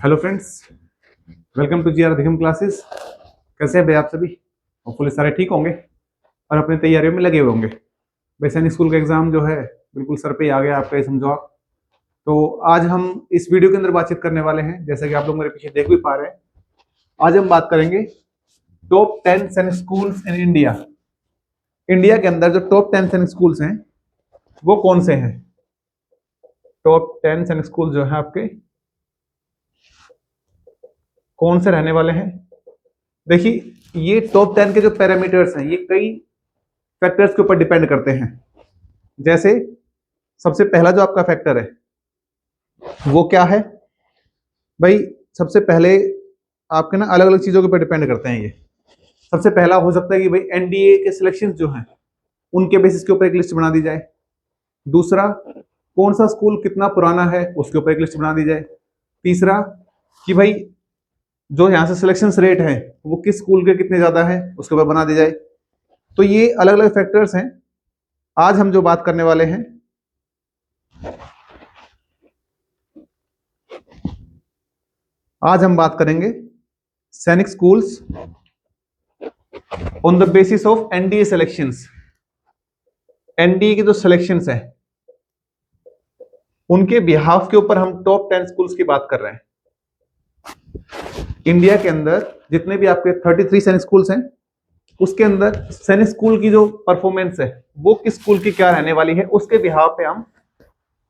Hello friends, welcome to GR Adhigam classes. कैसे हैं भाई आप सभी? होपफुली सारे ठीक होंगे और अपनी तैयारियों में लगे हुए होंगे। भाई सैनिक स्कूल का एग्जाम जो है बिल्कुल सर पे ही आ गया, आपका ये समझो आप। तो आज हम इस वीडियो के अंदर बातचीत करने वाले हैं, जैसा कि आप लोग मेरे पीछे देख भी पा रहे हैं। आज हम बात करेंगे टॉप 10 सैनिक स्कूल्स इन इंडिया। इंडिया के अंदर जो टॉप 10 सैनिक स्कूल्स हैं वो कौन से हैं? टॉप 10 सैनिक स्कूल जो है आपके कौन से रहने वाले हैं? देखिए, ये टॉप 10 के जो पैरामीटर्स हैं ये कई फैक्टर्स के ऊपर डिपेंड करते हैं। जैसे सबसे पहला जो आपका फैक्टर है वो क्या है भाई? सबसे पहले आपके ना अलग अलग चीजों के ऊपर डिपेंड करते हैं ये। सबसे पहला हो सकता है कि भाई एनडीए के सिलेक्शन जो हैं उनके बेसिस के ऊपर एक लिस्ट बना दी जाए। दूसरा, कौन सा स्कूल कितना पुराना है उसके ऊपर एक लिस्ट बना दी जाए। तीसरा, कि भाई जो यहाँ से सिलेक्शन रेट है वो किस स्कूल के कितने ज्यादा है उसके ऊपर बना दी जाए। तो ये अलग अलग फैक्टर्स हैं। आज हम जो बात करने वाले हैं, आज हम बात करेंगे सैनिक schools on the basis of NDA selections. NDA के जो सिलेक्शंस हैं उनके बिहाफ के ऊपर हम टॉप 10 स्कूल्स की बात कर रहे हैं। इंडिया के अंदर जितने भी आपके 33 सैनिक स्कूल्स हैं उसके अंदर सैनिक स्कूल की जो परफॉर्मेंस है वो किस स्कूल की क्या रहने वाली है, उसके बिहाफ पे हम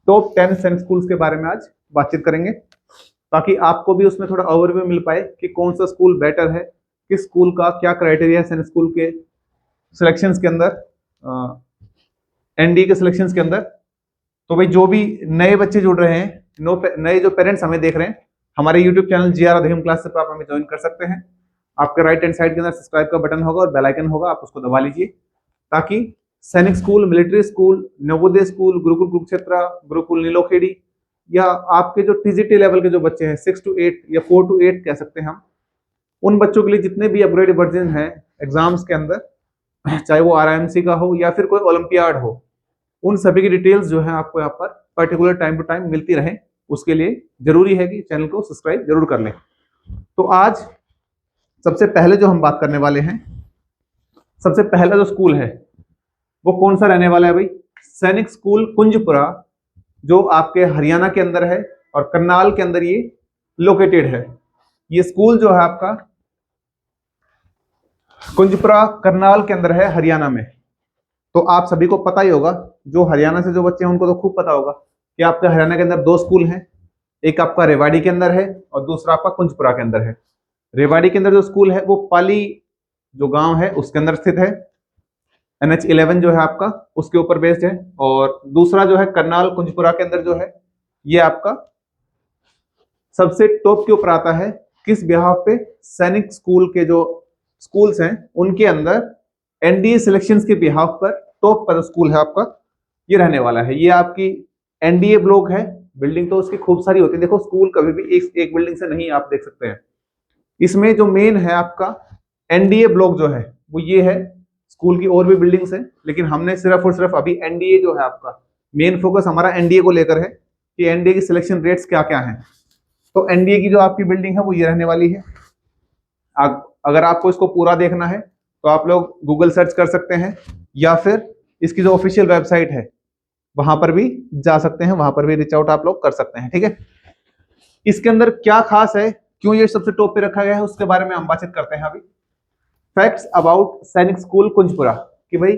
टॉप 10 सैनिक स्कूल्स के बारे में आज बातचीत करेंगे, ताकि आपको भी उसमें थोड़ा ओवरव्यू मिल पाए कि कौन सा स्कूल बेटर है, किस स्कूल का क्या क्राइटेरिया है सैनिक स्कूल के सिलेक्शंस के अंदर, एनडीए के सिलेक्शंस के अंदर। तो भाई जो भी नए बच्चे जुड़ रहे हैं, नए जो पेरेंट्स हमें देख रहे हैं, हमारे YouTube channel GR Adhigam classes पर आप हमें ज्वाइन कर सकते हैं। आपके राइट हैंड साइड के अंदर सब्सक्राइब का बटन होगा और बेल आइकन होगा, आप उसको दबा लीजिए ताकि सैनिक school, military school, Navodaya school, Gurukul Kurukshetra, Gurukul Nilokheri या आपके जो टीजीटी लेवल के जो बच्चे हैं 6 to 8 या 4 to 8 कह सकते हैं हम, उन बच्चों के लिए जितने भी अपग्रेड वर्जन हैं एग्जाम्स के अंदर, चाहे वो आरआईएमसी का हो या फिर कोई ओलंपियाड हो, उन सभी की डिटेल्स जो है आपको यहाँ पर पर्टिकुलर टाइम टू टाइम मिलती रहे, उसके लिए जरूरी है कि चैनल को सब्सक्राइब जरूर कर लें। तो आज सबसे पहले जो हम बात करने वाले हैं, सबसे पहला जो स्कूल है वो कौन सा रहने वाला है भाई? सैनिक स्कूल कुंजपुरा, जो आपके हरियाणा के अंदर है और करनाल के अंदर ये लोकेटेड है। ये स्कूल जो है आपका कुंजपुरा करनाल के अंदर है, हरियाणा में। तो आप सभी को पता ही होगा, जो हरियाणा से जो बच्चे हैं उनको तो खूब पता होगा कि आपके हरियाणा के अंदर दो स्कूल हैं, एक आपका रेवाड़ी के अंदर है और दूसरा आपका कुंजपुरा के अंदर है। रेवाड़ी के अंदर जो स्कूल है वो पाली जो गांव है उसके अंदर स्थित है, NH11 जो है आपका उसके ऊपर बेस्ड है। और दूसरा जो है करनाल कुंजपुरा के अंदर जो है ये आपका सबसे टॉप के ऊपर आता है। किस बिहाफ पे? सैनिक स्कूल के जो स्कूल्स हैं उनके अंदर एनडीए सिलेक्शंस के बिहाफ पर टॉप पर स्कूल है आपका, ये रहने वाला है। ये आपकी एनडीए ब्लॉक है। बिल्डिंग तो उसकी खूब सारी होती है, देखो स्कूल कभी भी एक बिल्डिंग से नहीं, आप देख सकते हैं। इसमें जो मेन है आपका एनडीए ब्लॉक जो है वो ये है। स्कूल की और भी बिल्डिंग्स हैं लेकिन हमने सिर्फ और सिर्फ अभी एनडीए जो है आपका मेन फोकस हमारा एनडीए को लेकर है कि एनडीए की सिलेक्शन रेट्स क्या क्या हैं। तो एनडीए की जो आपकी बिल्डिंग है वो ये रहने वाली है। अगर आपको इसको पूरा देखना है तो आप लोग गूगल सर्च कर सकते हैं या फिर इसकी जो ऑफिशियल वेबसाइट है वहां पर भी जा सकते हैं, वहां पर भी रीच आउट आप लोग कर सकते हैं। ठीक है, इसके अंदर क्या खास है, क्यों ये सबसे टॉप पे रखा गया है, उसके बारे में हम बातचीत करते हैं अभी। फैक्ट्स अबाउट सैनिक स्कूल कुंजपुरा, कि भाई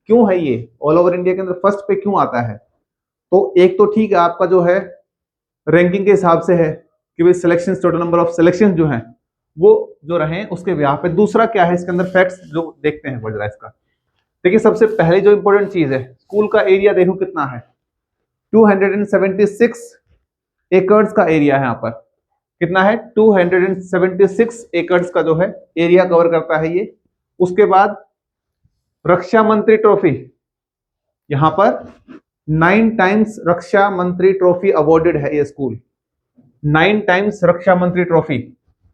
क्यों है ये ऑल ओवर इंडिया के अंदर फर्स्ट पे क्यों आता है। तो एक तो ठीक है आपका जो है रैंकिंग के हिसाब से है कि भाई selection, total number of selection जो है वो जो रहे उसके ब्याह पे। दूसरा क्या है इसके अंदर फैक्ट्स जो देखते हैं वजरा इसका। देखिए सबसे पहले जो इंपॉर्टेंट चीज है, स्कूल का एरिया देखो कितना है, 276 एकर्स का एरिया है यहाँ पर। कितना है? 276 एकर्स का जो है एरिया कवर करता है ये। उसके बाद रक्षा मंत्री ट्रॉफी, यहां पर 9 टाइम्स रक्षा मंत्री ट्रॉफी अवॉर्डेड है ये स्कूल। 9 टाइम्स रक्षा मंत्री ट्रॉफी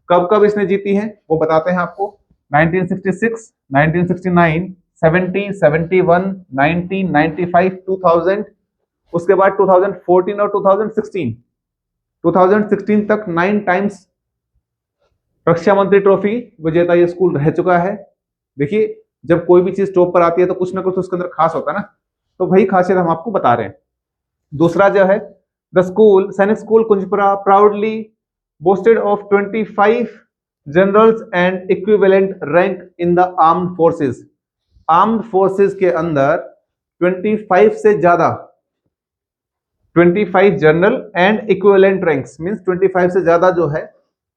कब कब इसने जीती है वो बताते हैं आपको। 1966, 1969, 70, 71, 90, 95, 2000, उसके बाद 2014 और 2016। 2016 तक 9 टाइम्स रक्षा मंत्री ट्रॉफी विजेता ये स्कूल रह चुका है। देखिए, जब कोई भी चीज टॉप पर आती है तो कुछ ना कुछ उसके अंदर खास होता है ना, तो वही खासियत हम आपको बता रहे हैं। दूसरा जो है, द स्कूल सैनिक school Kunjpura proudly boasted of 25 generals and equivalent rank in the armed forces. Armed forces के अंदर 25 से ज्यादा 25 general and equivalent ranks means 25 से ज्यादा जो है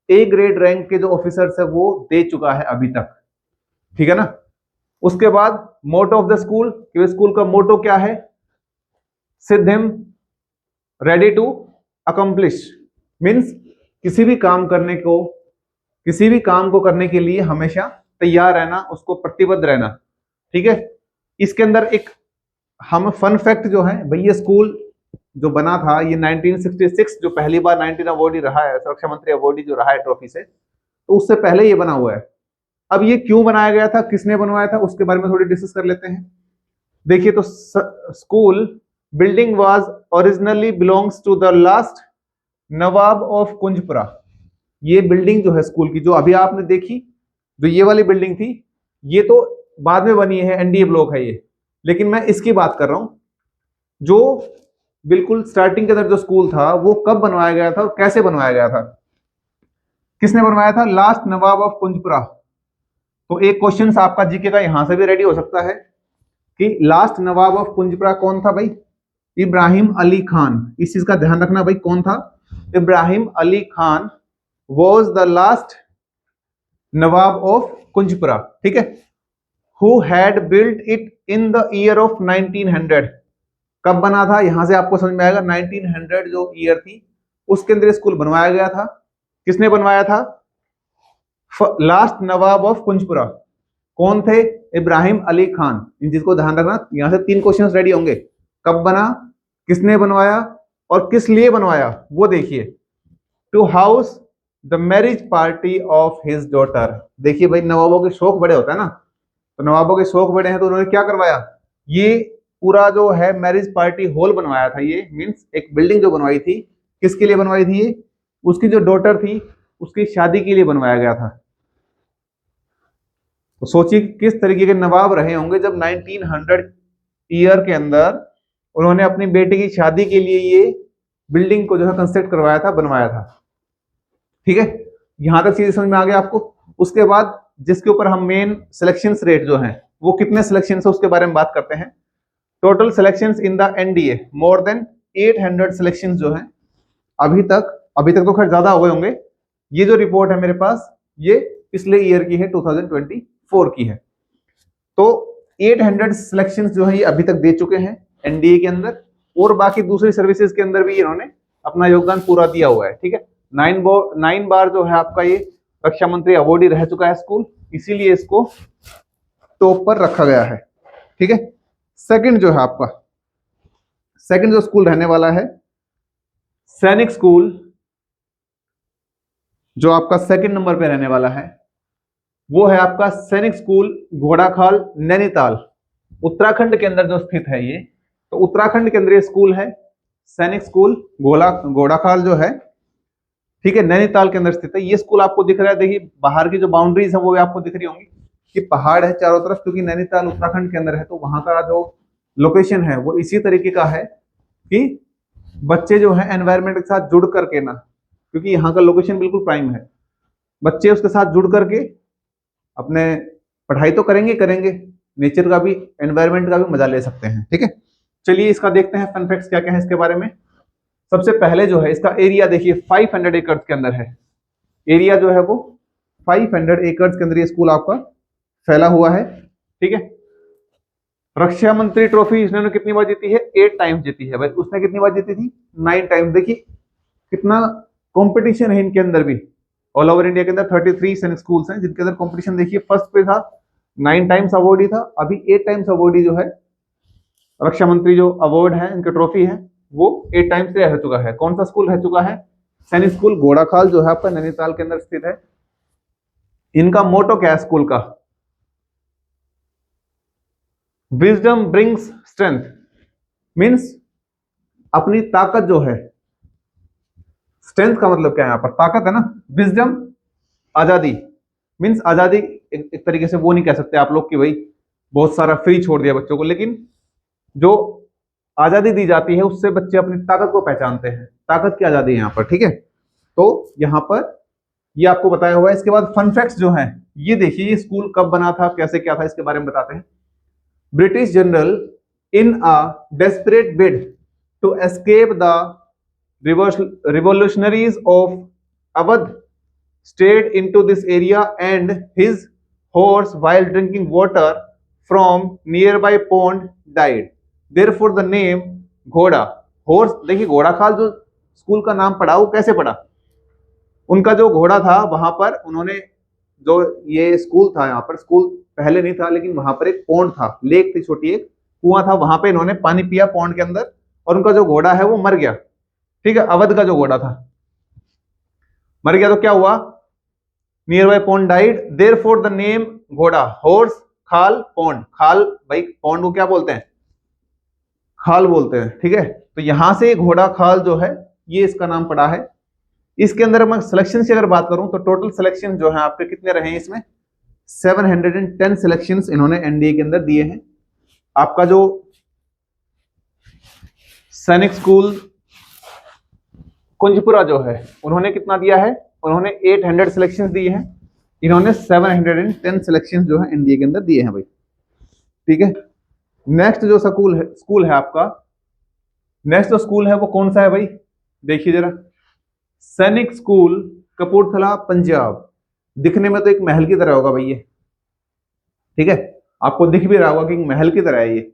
ए ग्रेड रैंक के जो ऑफिसर्स है वो दे चुका है अभी तक। ठीक है ना। उसके बाद motto of the school, school का मोटो क्या है? सिद्धिम रेडी टू अकम्प्लिश मीन्स किसी भी काम को करने के लिए हमेशा तैयार रहना, उसको प्रतिबद्ध रहना। ठीक है। इसके अंदर एक हम फन फैक्ट जो है भाई, ये स्कूल जो बना था ये 1966 जो पहली बार 19 अवार्डी रहा है, रक्षा मंत्री अवार्डी जो रहा है ट्रॉफी से, तो उससे पहले ये बना हुआ है। अब ये क्यों बनाया गया था, किसने बनवाया था, उसके बारे में थोड़ी डिस्कस कर लेते हैं। देखिए, तो school building was originally belongs to the last nawab of Kunjpura. ये बिल्डिंग जो है स्कूल की, जो अभी आपने देखी, जो ये वाली बिल्डिंग थी, ये तो बाद में बनी है, एनडीए ब्लॉक है ये, लेकिन मैं इसकी बात कर रहा हूं। जो बिल्कुल स्टार्टिंग के अंदर जो स्कूल था वो कब बनवाया गया था और कैसे बनवाया गया था, किसने बनवाया था? Last nawab of Kunjpura. तो एक क्वेश्चन आपका जीके का यहां से भी रेडी हो सकता है कि लास्ट नवाब ऑफ कुंजपुरा कौन था भाई? इब्राहिम अली खान। इस चीज का ध्यान रखना भाई, कौन था? Ibrahim Ali Khan was the last nawab of Kunjpura. ठीक है। Who had built it in the year of 1900। कब बना था, यहां से आपको समझ में आएगा। 1900 जो ईयर थी उसके अंदर स्कूल बनवाया गया था। किसने बनवाया था? Last nawab of Kunjpura. कौन थे? इब्राहिम अली खान। इन चीज को ध्यान रखना, यहां से 3 क्वेश्चंस रेडी होंगे। कब बना, किसने बनवाया और किस लिए बनवाया, वो देखिए। To house the marriage party of his daughter. देखिए भाई, नवाबों के शौक बड़े होते हैं ना, तो नवाबों के शौक बड़े हैं तो उन्होंने क्या करवाया, ये पूरा जो है मैरिज पार्टी हॉल बनवाया था। ये मींस एक बिल्डिंग जो बनवाई थी, किसके लिए बनवाई थी? ये उसकी जो डॉटर थी उसकी शादी के लिए बनवाया गया था। तो सोचिए किस तरीके के नवाब रहे होंगे जब 1900 ईयर के अंदर उन्होंने अपनी बेटे की शादी के लिए ये बिल्डिंग को जो है कंस्ट्रक्ट करवाया था, बनवाया था। ठीक है, यहां तक चीजें समझ में आ गया आपको। उसके बाद जिसके ऊपर हम मेन सिलेक्शन रेट जो है वो कितने सिलेक्शन है उसके बारे में बात करते हैं। Total selections in the NDA more than 800 selections जो हैं अभी तक तो खैर ज्यादा हो गए होंगे। ये जो रिपोर्ट है मेरे पास ये पिछले ईयर की है, 2024 की है। तो 800 सिलेक्शंस जो है ये अभी तक दे चुके हैं एनडीए के अंदर, और बाकी दूसरी सर्विसेज के अंदर भी इन्होंने अपना योगदान पूरा दिया हुआ है। ठीक है, 9 बार जो है आपका ये रक्षा मंत्री अवार्डी रह चुका है स्कूल, इसीलिए इसको टॉप पर रखा गया है। ठीक है, सेकंड जो है आपका, सेकंड जो स्कूल रहने वाला है सैनिक स्कूल, जो आपका सेकंड नंबर पे रहने वाला है वो है आपका सैनिक स्कूल घोड़ाखाल नैनीताल, उत्तराखंड के अंदर जो स्थित है ये। तो उत्तराखंड के अंदर ये स्कूल है सैनिक स्कूल घोड़ाखाल जो है। ठीक है, नैनीताल के अंदर स्थित है ये स्कूल। आपको दिख रहा है, देखिए बाहर की जो बाउंड्रीज है वो भी आपको दिख रही होंगी कि पहाड़ है चारों तरफ, क्योंकि नैनीताल उत्तराखंड के अंदर है तो वहां का जो लोकेशन है वो इसी तरीके का है कि बच्चे जो है एनवायरमेंट के साथ जुड़ करके ना, क्योंकि यहाँ का लोकेशन बिल्कुल प्राइम है, बच्चे उसके साथ जुड़ करके अपने पढ़ाई तो करेंगे, नेचर का भी, एनवायरमेंट का भी मजा ले सकते हैं। ठीक है, चलिए इसका देखते हैं फन फैक्ट्स क्या क्या है इसके बारे में। सबसे पहले जो है इसका एरिया देखिए 500 एकर्स के अंदर है। एरिया जो है वो 500 एकर्स के अंदर ये स्कूल आपका फैला हुआ है। ठीक है, रक्षा मंत्री ट्रॉफी इसने कितनी बार जीती है? 8 टाइम्स जीती है भाई। उसने कितनी बार जीती थी? 9 टाइम्स। देखिए कितना कंपटीशन है इनके अंदर भी। ऑल ओवर इंडिया के अंदर 33 सैनिक स्कूल्स हैं जिनके अंदर कंपटीशन देखिए, फर्स्ट पे था 9 टाइम्स अवार्डी था, अभी 8 टाइम्स अवार्डी जो है रक्षा मंत्री जो अवार्ड है इनका ट्रॉफी है वो 8 टाइम्स रह चुका है। कौन सा स्कूल रह चुका है? सैनिक स्कूल घोड़ाखाल जो है आपका नैनीताल के अंदर स्थित है। इनका मोटो क्या है स्कूल का? विजडम ब्रिंग्स स्ट्रेंथ, मीन्स अपनी ताकत जो है स्ट्रेंथ का मतलब क्या है यहाँ पर? ताकत है ना। विजडम, आजादी, मीन्स आजादी एक तरीके से वो नहीं कह सकते आप लोग कि भाई बहुत सारा फ्री छोड़ दिया बच्चों को, लेकिन जो आजादी दी जाती है उससे बच्चे अपनी ताकत को पहचानते हैं। ताकत की आजादी है यहाँ पर, ठीक है। तो यहाँ पर ये आपको बताया हुआ है। इसके बाद फन फैक्ट्स जो हैं, ये देखिए ये स्कूल कब बना था, कैसे क्या था, इसके बारे में बताते हैं। British general in a desperate bid to escape the revolutionaries of Awadh stayed into this area and his horse while drinking water from nearby pond died. Therefore the name घोड़ा, horse, देखिए घोड़ा खाल जो स्कूल का नाम पड़ा वो कैसे पड़ा? उनका जो घोड़ा था वहां पर उन्होंने, जो ये स्कूल था, यहाँ पर स्कूल पहले नहीं था लेकिन वहां पर एक पौंड था, लेक थी छोटी, एक कुआं था, वहां पे इन्होंने पानी पिया पौंड के अंदर, और उनका जो घोड़ा है वो मर गया। ठीक है, अवध का जो घोड़ा था मर गया, तो क्या हुआ? Near by pond died, therefore the name घोड़ा, हॉर्स खाल पॉन्ड, खाल भाई पॉन्ड को क्या बोलते हैं? खाल बोलते हैं, ठीक है। तो यहां से घोड़ा खाल जो है ये इसका नाम पड़ा है। इसके अंदर मैं सिलेक्शन की अगर बात करूं तो टोटल सिलेक्शन जो है आपके कितने रहे हैं इसमें? 710 सिलेक्शंस इन्होंने एनडीए के अंदर दिए हैं। आपका जो सैनिक स्कूल कुंजपुरा जो है उन्होंने कितना दिया है? उन्होंने 800 सिलेक्शंस दिए हैं। इन्होंने 710 सिलेक्शंस जो है एनडीए के अंदर दिए हैं भाई, ठीक है। नेक्स्ट जो स्कूल है आपका, नेक्स्ट जो स्कूल है वो कौन सा है भाई? देखिए जरा, सैनिक स्कूल कपूरथला पंजाब। दिखने में तो एक महल की तरह होगा भाई ये, ठीक है, आपको दिख भी रहा होगा कि महल की तरह है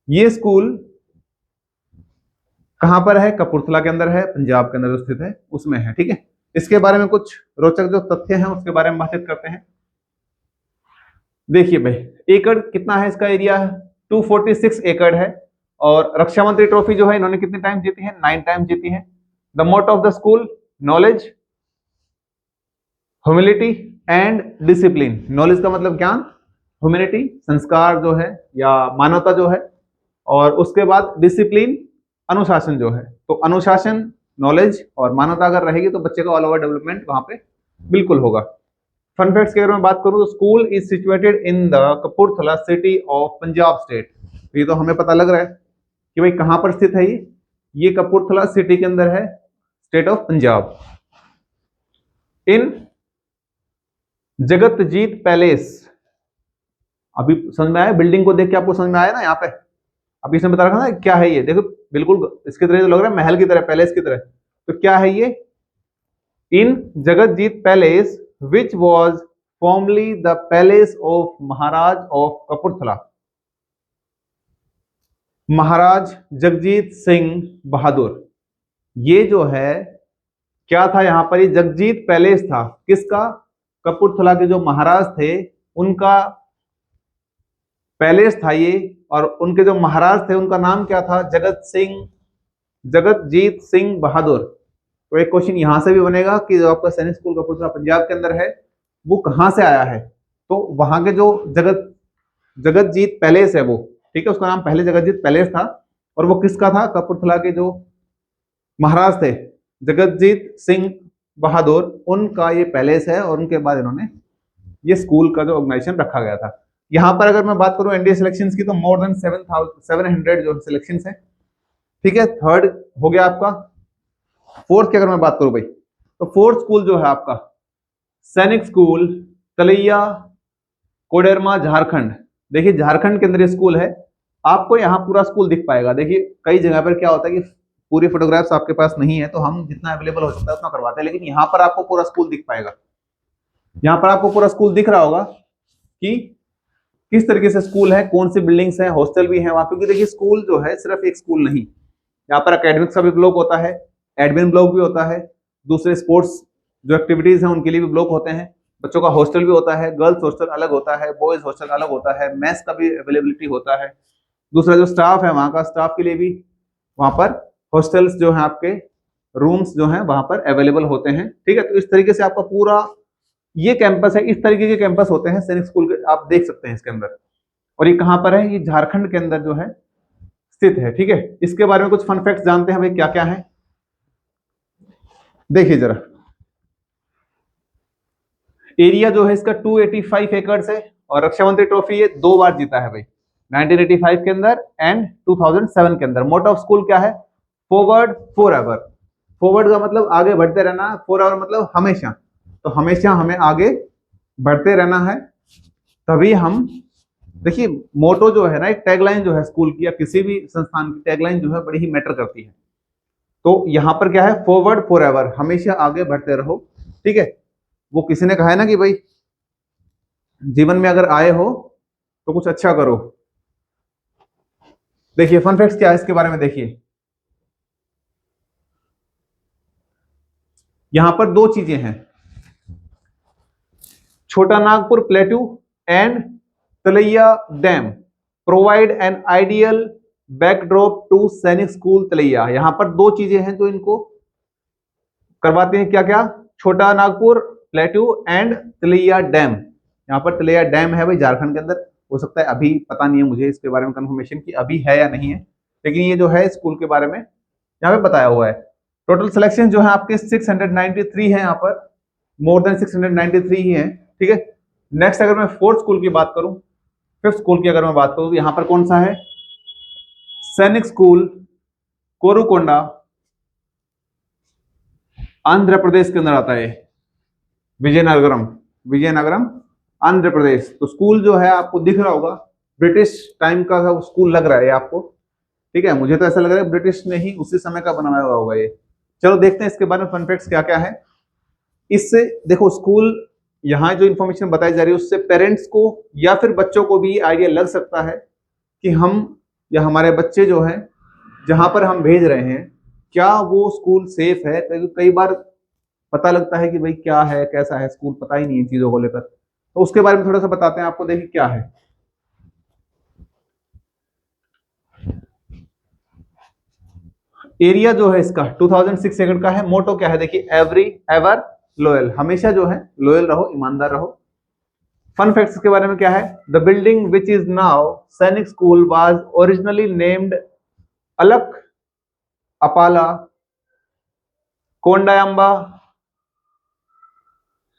ये स्कूल कहां पर है? कपूरथला के अंदर है, पंजाब के अंदर जो स्थित है उसमें है, ठीक है। इसके बारे में कुछ रोचक जो तथ्य हैं उसके बारे में बातचीत करते हैं। देखिए भाई, एकड़ कितना है इसका एरिया? 246 एकड़ है। और रक्षा मंत्री ट्रॉफी जो है इन्होंने कितने टाइम जीती है? 9 टाइम जीती है। The motto of the school, knowledge, humility and discipline. Knowledge का मतलब ज्ञान, ह्यूमिलिटी संस्कार जो है या मानवता जो है, और उसके बाद डिसिप्लिन अनुशासन जो है। तो अनुशासन, नॉलेज और मानवता अगर रहेगी तो बच्चे का ऑल ओवर डेवलपमेंट वहां पे बिल्कुल होगा। फन फैक्ट्स की अगर मैं बात करूं तो school is situated in the Kapurthala city of Punjab state. ये तो हमें पता लग रहा है कि भाई कहां पर स्थित है ये कपूरथला सिटी के अंदर है, state of Punjab. In Jagatjit palace, अभी समझ में आया? बिल्डिंग को देख के आपको समझ में आया ना? यहाँ पे अभी इसने बता रखा ना क्या है ये, देखो बिल्कुल इसकी तरह तो लग रहा है, महल की तरह, पैलेस की तरह। तो क्या है ये? In Jagatjit palace which was formerly the palace of Maharaj of Kapurthala. Maharaj Jagjit Singh Bahadur, ये जो है क्या था यहाँ पर? ये जगजीत पैलेस था, किसका? कपूरथला के जो महाराज थे उनका पैलेस था ये। और उनके जो महाराज थे उनका नाम क्या था? जगतजीत सिंह बहादुर। तो एक क्वेश्चन यहां से भी बनेगा कि जो आपका सैनिक स्कूल कपूरथला पंजाब के अंदर है वो कहां से आया है? तो वहां के जो जगतजीत पैलेस है वो, ठीक है, उसका नाम पहले जगतजीत पैलेस था, और वो किसका था? कपूरथला के जो महाराज थे जगतजीत सिंह बहादुर, उनका ये पैलेस है, और उनके बाद इन्होंने ये स्कूल का जो ऑर्गेनाइजेशन रखा गया था। यहाँ पर अगर मैं बात करूं एनडीए सिलेक्शंस की तो मोर देन 700 जो सिलेक्शंस है, ठीक है। थर्ड हो गया आपका। फोर्थ की अगर मैं बात करूं भाई तो फोर्थ स्कूल जो है आपका सैनिक स्कूल तलैया कोडरमा झारखंड। देखिए झारखंड के अंदर ये स्कूल है। आपको यहाँ पूरा स्कूल दिख पाएगा। देखिए कई जगह पर क्या होता है कि पूरी फोटोग्राफ्स आपके पास नहीं है तो हम जितना अवेलेबल हो सकता है उतना करवाते हैं, लेकिन यहाँ पर आपको पूरा स्कूल दिख पाएगा। यहाँ पर आपको पूरा स्कूल दिख रहा होगा कि किस तरीके से स्कूल है, कौन सी बिल्डिंग्स हैं, हॉस्टल भी है वहां। क्योंकि देखिए स्कूल जो है सिर्फ एक स्कूल नहीं, यहाँ पर एकेडमिक्स का भी ब्लॉक होता है, एडमिन ब्लॉक भी होता है, दूसरे स्पोर्ट्स जो एक्टिविटीज हैं उनके लिए भी ब्लॉक होते हैं, बच्चों का हॉस्टल भी होता है, गर्ल्स हॉस्टल अलग होता है, बॉयज हॉस्टल अलग होता है, मेस का भी अवेलेबिलिटी होता है। दूसरा जो स्टाफ है वहाँ का, स्टाफ के लिए भी वहाँ पर हॉस्टल्स जो है आपके रूम्स जो हैं वहाँ पर अवेलेबल होते हैं, ठीक है। तो इस तरीके से आपका पूरा ये कैंपस है, इस तरीके के कैंपस होते हैं सैनिक स्कूल के, आप देख सकते हैं इसके अंदर। और ये कहाँ पर है? ये झारखंड के अंदर जो है स्थित है, ठीक है। इसके बारे में कुछ फन फैक्ट्स जानते हैं भाई क्या क्या है। देखिए जरा, एरिया जो है इसका 285 एकड़ है और रक्षा मंत्री ट्रॉफी ये 2 बार जीता है भाई, 1985 के अंदर एंड 2007 के अंदर। मोटो ऑफ स्कूल क्या है? Forward forever. फॉरवर्ड का मतलब आगे बढ़ते रहना, फॉरएवर मतलब हमेशा। तो हमेशा हमें आगे बढ़ते रहना है, तभी हम, देखिए मोटो जो है ना, एक टैगलाइन जो है स्कूल की या किसी भी संस्थान की टैगलाइन जो है बड़ी ही मैटर करती है। तो यहां पर क्या है? फॉरवर्ड फॉरएवर, हमेशा आगे बढ़ते रहो। ठीक है, वो किसी ने कहा है ना कि भाई जीवन में अगर आए हो तो कुछ अच्छा करो। देखिए फन फैक्ट्स क्या है इसके बारे में, देखिए यहां पर 2 चीजें हैं, Chota Nagpur plateau and Tilaiya dam provide an ideal backdrop to Sainik school Tilaiya. यहां पर 2 चीजें हैं जो इनको करवाते हैं, क्या क्या? Chota Nagpur plateau and Tilaiya dam. यहाँ पर तलैया डैम है भाई झारखंड के अंदर, हो सकता है अभी, पता नहीं है मुझे इसके बारे में कंफर्मेशन कि अभी है या नहीं है, लेकिन ये जो है स्कूल के बारे में यहाँ पे बताया हुआ है। टोटल सिलेक्शन जो है आपके 693 है, यहाँ पर मोर देन 693 ही है। ठीक है, नेक्स्ट अगर मैं फोर्थ स्कूल की बात करूं, फिफ्थ स्कूल की अगर मैं बात करूं, तो यहाँ पर कौन सा है? सैनिक स्कूल कोरुकोंडा, आंध्र प्रदेश के अंदर आता है। विजयनगरम, विजयनगरम आंध्र प्रदेश। तो स्कूल जो है आपको दिख रहा होगा, ब्रिटिश टाइम का स्कूल लग रहा है आपको। ठीक है, मुझे तो ऐसा लग रहा है ब्रिटिश ने ही उसी समय का बनाया हुआ होगा ये। चलो देखते हैं इसके बारे में फन फैक्ट्स क्या क्या है। इससे देखो स्कूल, यहाँ जो इन्फॉर्मेशन बताई जा रही है उससे पेरेंट्स को या फिर बच्चों को भी आइडिया लग सकता है कि हम या हमारे बच्चे जो हैं जहां पर हम भेज रहे हैं, क्या वो स्कूल सेफ है। कई बार पता लगता है कि भाई क्या है कैसा है स्कूल, पता ही नहीं है चीजों को लेकर, तो उसके बारे में थोड़ा सा बताते हैं आपको। देखिए क्या है, एरिया जो है इसका 2006 एकड़ का है। मोटो क्या है? देखिए एवरी एवर लॉयल, हमेशा जो है लॉयल रहो, ईमानदार रहो। फन फैक्ट्स के बारे में क्या है? The building which is now Sainik school was originally named Alak Apala Kondayamba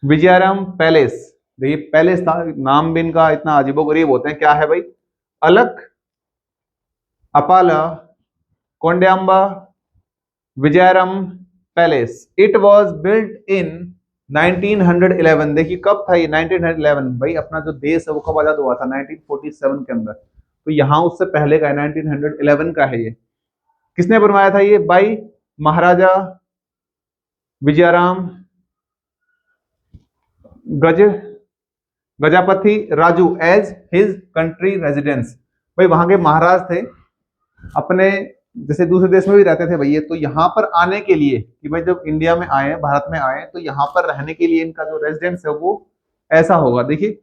Vijayaram palace. देखिए पैलेस था, नाम भी इनका इतना अजीबोगरीब होते हैं। क्या है भाई? Alak Apala Kondayamba Vijayaram palace. It was built in 1911। देखिए कब था ये? 1911। भाई अपना जो देश है वो कब आजाद हुआ था? 1947 के अंदर। तो यहाँ उससे पहले का है, 1911 का है ये। किसने बनवाया था ये? By Maharaja Vijayaram Gaj Gajapati Raju as his country residence. भाई वहां के महाराज थे, अपने जैसे दूसरे देश में भी रहते थे भैया, तो यहाँ पर आने के लिए कि भाई जब इंडिया में आए, भारत में आए, तो यहाँ पर रहने के लिए इनका जो रेजिडेंस है वो ऐसा होगा। देखिए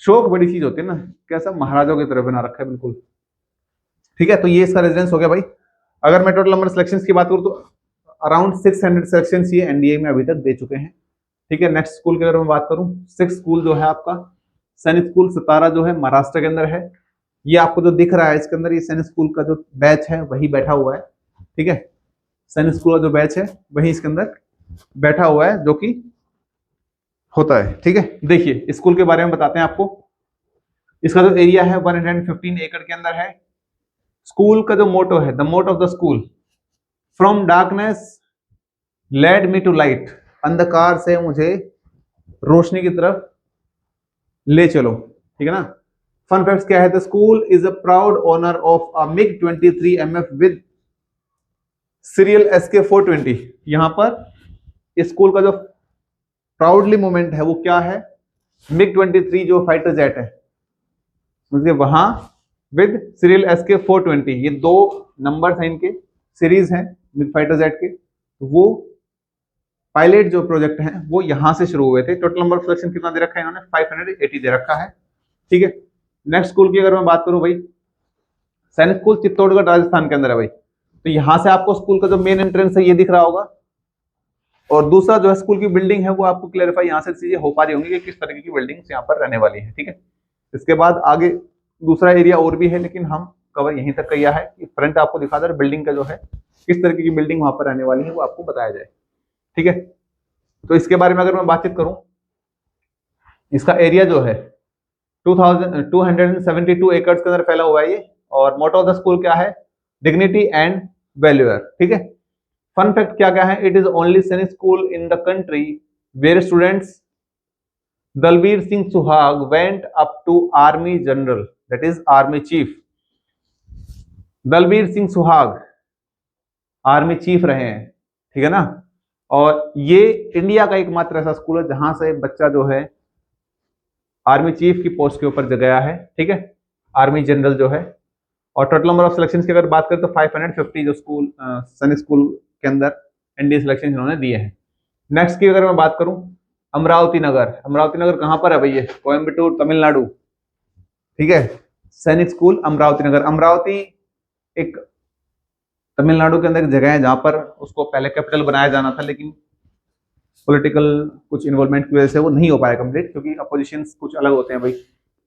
शौक बड़ी चीज होती है ना, कैसा महाराजों की तरह बना रखा है बिल्कुल। ठीक है, तो ये इसका रेजिडेंस हो गया भाई। अगर मैं टोटल नंबर सिलेक्शन की बात करूँ तो अराउंड 600 सिलेक्शन ये एनडीए में अभी तक दे चुके हैं। ठीक है, नेक्स्ट स्कूल की अगर मैं बात करूँ, 6 स्कूल जो है आपका सैनिक स्कूल सतारा जो है महाराष्ट्र के अंदर है। ये आपको जो दिख रहा है इसके अंदर, ये सैनिक स्कूल का जो बैच है वही बैठा हुआ है। ठीक है, सैनिक स्कूल का जो बैच है वही इसके अंदर बैठा हुआ है, जो कि होता है। ठीक है, देखिए स्कूल के बारे में बताते हैं आपको। इसका जो एरिया है 115 एकड़ के अंदर है। स्कूल का जो मोटो है, the motto of the school, from darkness lead me to light. अंधकार से मुझे रोशनी की तरफ ले चलो। ठीक है ना। फन फैक्ट्स क्या है? The school is a proud owner of a MiG 23 MF with serial SK420। यहां पर स्कूल का जो प्राउडली मोमेंट है वो क्या है? मिग 23 जो फाइटर जेट है, मुझे वहां विद सीरियल SK420, ये 2 नंबर है इनके, सीरीज हैं मिग फाइटर जेट के। वो पायलट जो प्रोजेक्ट हैं वो यहां से शुरू हुए थे। टोटल नंबर ऑफ सिलेक्शन कितना दे रखा है इन्होंने? 580 दे रखा है। ठीक है, नेक्स्ट स्कूल की अगर मैं बात करूं भाई, सैनिक स्कूल चित्तौड़गढ़ राजस्थान के अंदर है भाई। तो यहां से आपको स्कूल का जो मेन एंट्रेंस है ये दिख रहा होगा, और दूसरा जो है स्कूल की बिल्डिंग है वो आपको क्लैरिफाई यहाँ से चीजें हो पा रही होंगी कि किस तरह की बिल्डिंग्स यहाँ पर रहने वाली है। ठीक है, इसके बाद आगे दूसरा एरिया और भी है, लेकिन हम कवर यहीं तक किया है कि फ्रंट आपको दिखा दे बिल्डिंग का जो है किस तरीके की बिल्डिंग वहां पर रहने वाली है वो आपको बताया जाए। ठीक है। तो इसके बारे में अगर मैं बातचीत करूं, इसका एरिया जो है 2272 एकड़ के अंदर फैला हुआ है ये। और मोटो ऑफ द स्कूल क्या है? Dignity and valour. ठीक है। फन फैक्ट क्या क्या है? It is only Sainik school in the country where students Dalbir Singh Suhag went up to army general, that is army chief. Dalbir Singh Suhag army chief रहे हैं, ठीक है ना। और ये इंडिया का एकमात्र ऐसा स्कूल है जहां से बच्चा जो है आर्मी चीफ की पोस्ट के ऊपर गया है, ठीक है, आर्मी जनरल जो है। और टोटल नंबर ऑफ सिलेक्शन की अगर बात करें तो 550 जो स्कूल सैनिक स्कूल के अंदर एनडीए सिलेक्शन इन्होंने दिए हैं। नेक्स्ट की अगर मैं बात करूं, अमरावती नगर। अमरावती नगर कहां पर है भैया? कोयम्बटूर, तमिलनाडु, ठीक है। सैनिक स्कूल अमरावती नगर। अमरावती एक तमिलनाडु के अंदर एक जगह है जहां पर उसको पहले कैपिटल बनाया जाना था, लेकिन पॉलिटिकल कुछ इन्वॉल्वमेंट की वजह से वो नहीं हो पाया कंप्लीट, क्योंकि अपोजिशंस कुछ अलग होते हैं भाई।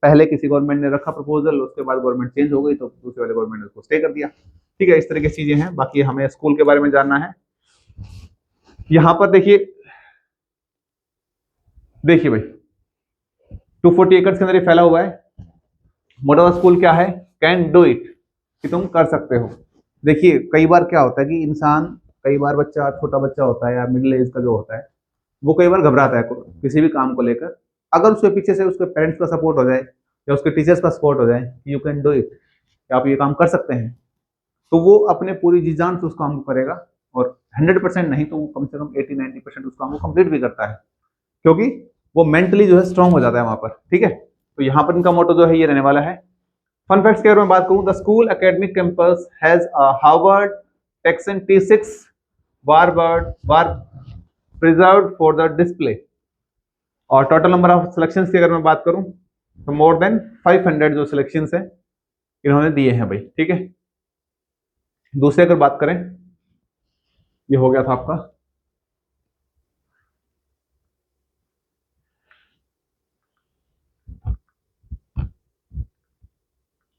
पहले किसी गवर्नमेंट ने रखा प्रपोजल, उसके बाद गवर्नमेंट चेंज हो गई तो दूसरे वाले गवर्नमेंट ने उसको स्टे कर दिया, ठीक है। इस तरह की चीजें हैं। बाकी हमें स्कूल के बारे में जानना है। यहाँ पर देखिए भाई 240 एकड़ के अंदर ये फैला हुआ है। मोटो स्कूल क्या है? कैन डू इट, कि तुम कर सकते हो। देखिए कई बार क्या होता है कि इंसान, कई बार बच्चा, छोटा बच्चा होता है या मिडिल एज का जो होता है, वो कई बार घबराता है किसी भी काम को लेकर। अगर उसके पीछे से उसके पेरेंट्स का सपोर्ट हो जाए या उसके टीचर्स का सपोर्ट हो जाए कि यू कैन डू इट, आप ये काम कर सकते हैं, तो वो अपने पूरी जी जान से उस काम को करेगा। और 100% नहीं तो वो कम से कम 80-90% उस काम को कंप्लीट भी करता है, क्योंकि वो मेंटली जो है स्ट्रांग हो जाता है वहां पर, ठीक है। तो यहाँ पर इनका मोटो जो है ये रहने वाला है। फन फैक्ट्स के बारे में बात करूं, the school academic campus has a Harvard taxon T6 war preserved for the display. और टोटल नंबर ऑफ सिलेक्शंस की अगर मैं बात करूं तो मोर देन 500 जो सिलेक्शंस हैं इन्होंने दिए हैं भाई, ठीक है। दूसरे अगर बात करें, ये हो गया था आपका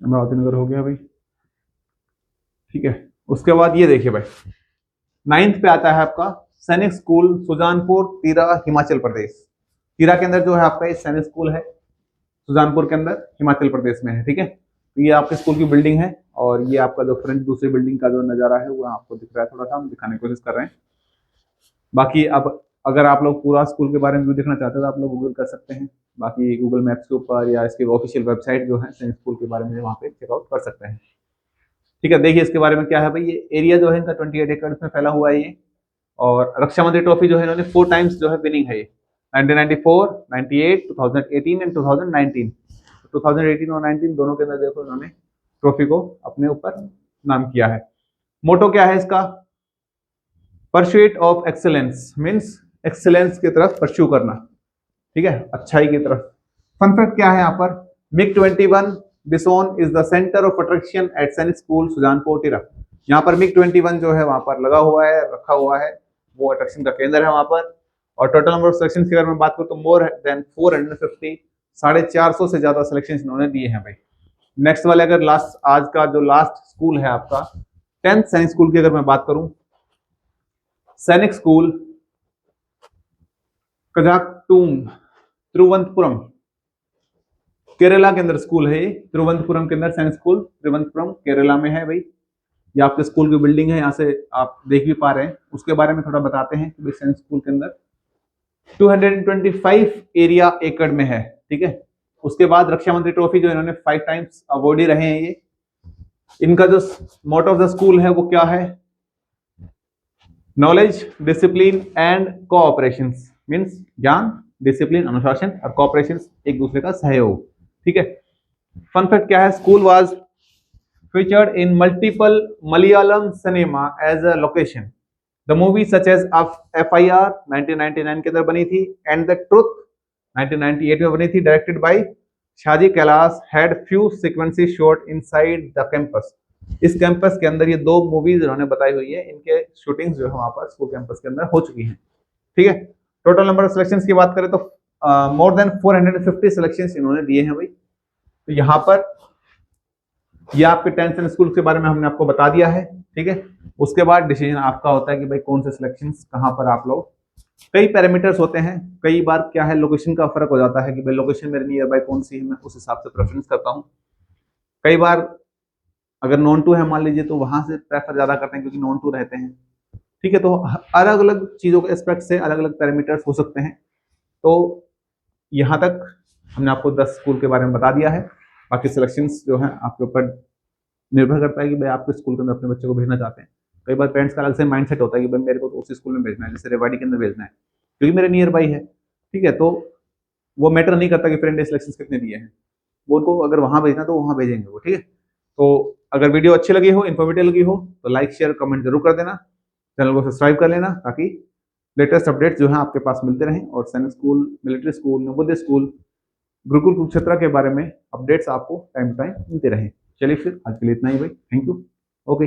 अमरावती नगर हो गया भाई, ठीक है। उसके बाद ये देखिए भाई 9th पे आता है आपका सैनिक स्कूल सुजानपुर, तीरा, हिमाचल प्रदेश। तीरा के अंदर जो है आपका ये सैनिक स्कूल है, सुजानपुर के अंदर हिमाचल प्रदेश में है, ठीक है। तो ये आपके स्कूल की बिल्डिंग है और ये आपका जो फ्रंट दूसरी बिल्डिंग का जो नजारा है वो आपको दिख रहा है, थोड़ा सा हम दिखाने की कोशिश कर रहे हैं। बाकी अब अगर आप लोग पूरा स्कूल के बारे में भी देखना चाहते हो तो आप लोग गूगल कर सकते हैं। बाकी गूगल मैप्स के ऊपर या इसके ऑफिशियल वेबसाइट जो है सैनिक स्कूल के बारे में वहाँ पे चेकआउट कर सकते हैं, ठीक है। देखिए इसके बारे में क्या है भाई, ये एरिया जो है इनका 28 एकड़ में फैला हुआ है ये। और रक्षा मंत्री ट्रॉफी जो है इन्होंने 4 टाइम्स जो है विनिंग है ये, 1994, 98, 2018 एंड 2019। 2018 और 19 दोनों के अंदर देखो इन्होंने ट्रॉफी को अपने ऊपर नाम किया है। मोटो क्या है इसका? Pursuit of excellence, means excellence की तरफ परस्यू करना, ठीक है, अच्छाई की तरफ। फन फैक्ट क्या है यहाँ पर? MiG-21 bison is the centre of attraction at Sainik school Sujanpur, Tira. यहाँ पर MiG-21 जो है वहां पर लगा हुआ है, रखा हुआ है, वो अट्रैक्शन का केंद्र है वहां पर। और टोटल नंबर ऑफ सिलेक्शन की अगर मैं बात करूँ तो मोर देन 450, 450 से ज्यादा सिलेक्शन इन्होंने दिए हैं भाई। नेक्स्ट वाले अगर लास्ट, आज का जो लास्ट स्कूल है आपका 10th सैनिक स्कूल की अगर मैं बात करूं, सैनिक स्कूल कजाकटूम, तिरुवनंतपुरम, केरला के अंदर स्कूल है ये। तिरुवनंतपुरम के अंदर सैनिक स्कूल, तिरुवनंतपुरम केरला में है भाई। ये आपके स्कूल की बिल्डिंग है, यहाँ से आप देख भी पा रहे हैं। उसके बारे में थोड़ा बताते हैं कि सैनिक स्कूल के अंदर 225 एरिया एकड़ में है, ठीक है। उसके बाद रक्षा मंत्री ट्रॉफी जो इन्होंने 5 टाइम्स अवार्डी रहे हैं ये। इनका जो मोटो ऑफ द स्कूल है वो क्या है? Knowledge, discipline and cooperation, means ज्ञान, डिसिप्लिन अनुशासन और कोऑपरेशन एक दूसरे का सहयोग, ठीक है। फन फैक्ट क्या है? School was featured in multiple Malayalam cinema as a location. The movie such as FIR 1999 के अंदर बनी थी एंड द ट्रुथ 1998 में बनी थी, directed by Shaji Kailash, had few sequences shot inside the campus. इस कैंपस के अंदर ये 2 मूवीज इन्होंने बताई हुई है, इनके शूटिंग्स जो है वहां पर स्कूल कैंपस के अंदर हो चुकी हैं, ठीक है। टोटल नंबर ऑफ सिलेक्शंस की बात करें तो मोर देन 450 सिलेक्शंस इन्होंने दिए हैं भाई। तो यहाँ पर ये आपके 10th स्कूल के बारे में हमने आपको बता दिया है, ठीक है। उसके बाद डिसीजन आपका होता है कि भाई कौन से सिलेक्शंस कहाँ पर आप लोग कई पैरामीटर्स होते हैं, कई बार क्या है लोकेशन का फर्क हो जाता है कि भाई लोकेशन मेरे नियर बाय कौन सी है, मैं उस हिसाब से प्रेफरेंस करता हूँ। कई बार अगर नॉन टू है मान लीजिए तो वहां से प्रेफर ज्यादा करते हैं क्योंकि नॉन टू रहते हैं। ठीक है, तो अलग अलग चीजों के एस्पेक्ट से अलग अलग पैरामीटर्स हो सकते हैं। तो यहाँ तक हमने आपको 10 स्कूल के बारे में बता दिया है। बाकी सिलेक्शंस जो है आपके ऊपर निर्भर करता है कि भाई आप किस स्कूल के अंदर अपने बच्चे को भेजना चाहते हैं। कई बार पेरेंट्स का अलग से माइंडसेट होता है कि भाई मेरे को तो उसी स्कूल में भेजना है, जैसे रेवाड़ी के अंदर भेजना है क्योंकि मेरे नियर बाई है। ठीक है, तो वो मैटर नहीं करता कि फ्रेंड डे सिलेक्शन कितने दिए हैं, वो उनको अगर वहां भेजना तो वहां भेजेंगे वो। ठीक है, तो अगर वीडियो अच्छी लगी हो, इन्फॉर्मेटिव लगी हो तो लाइक शेयर कमेंट जरूर कर देना, चैनल को सब्सक्राइब कर लेना ताकि लेटेस्ट अपडेट्स जो है आपके पास मिलते रहें और सैनिक school, military school, Navodaya school, Gurukul Kurukshetra के बारे में अपडेट्स आपको टाइम टू टाइम मिलते रहें। चलिए फिर आज के लिए इतना ही भाई, थैंक यू, ओके।